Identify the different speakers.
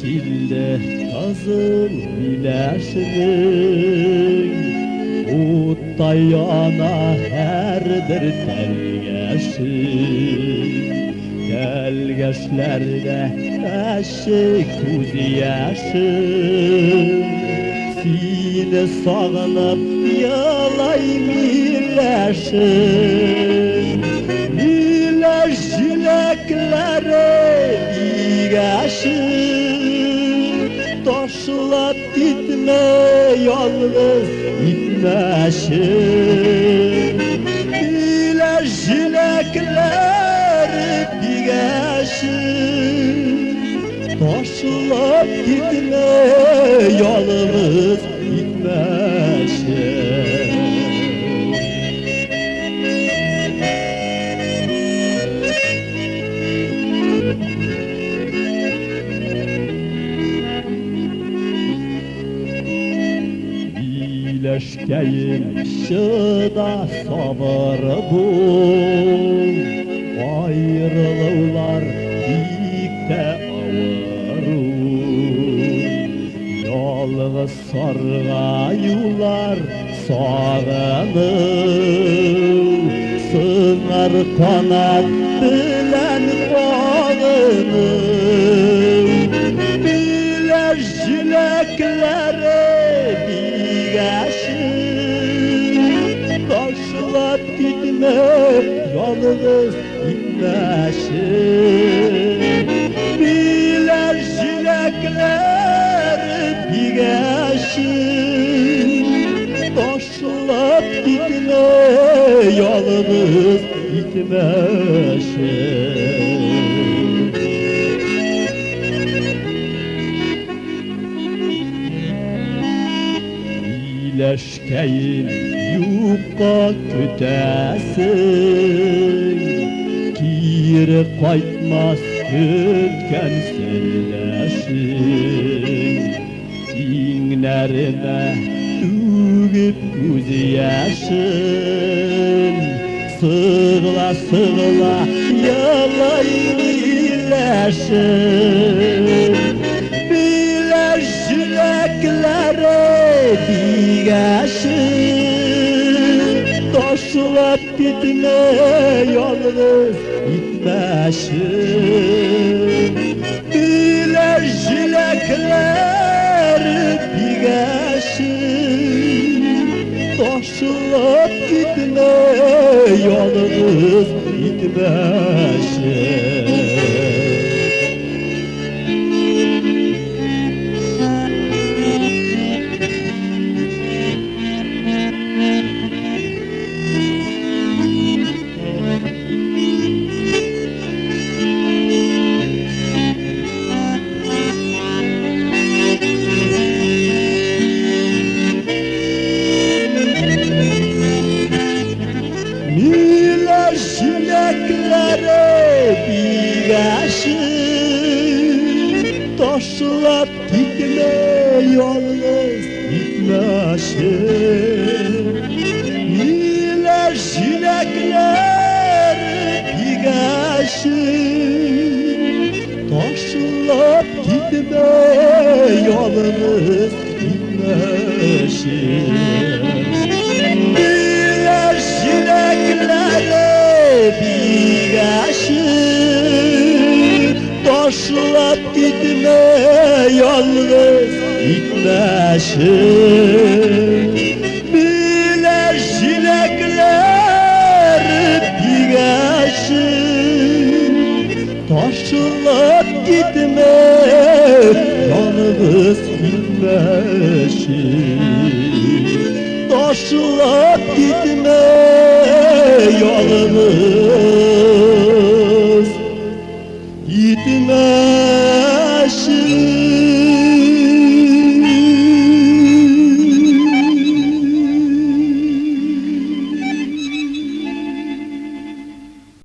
Speaker 1: yeşilde kızıl bileşinin Utay yana her bir telgeşin Telgeşlerde eşik kuz yaşın Seni sağınıp yalay mileşin Mileş jileklere bigeşin Taşlat gitme yalnız gitmeşin Mileş jileklere bigeşin Taşlat gitme yalnız gitmeşin Bileşkeyin şıda sabır bul Ayrılıklar dikte Yalnız sargayular sağınıp Sığar kanat bilen bağınıp Biler jileklere bigeşin Taşlat gitme yalnız gitmeşin Biler jileklere bigeşin Taşlat gitme yalnız gitmeşin Bileşkeyin yupka kütesin Kiri kaytmaz kütken selleşin Dinlerine tügüp göz yaşın Sığla sığla yalay iyileşin Biler jileklere bigeşin Taşlat gitme yalnız gitmeşin Biler jileklere bigeşin Taşlat gitme yalnız gitmeşin Mileş jileklere bigeşin Taşlat gitme yalnız gitmeşin Mileş jileklere bigeşin Taşlat gitme yalnız gitmeşin Mileş jileklere bigeşin Taşlat gitme yalnız gitmeşin Mileş jileklere bigeşin Taşlat gitme yalnız gitmeşin Taşlat gitme yalnız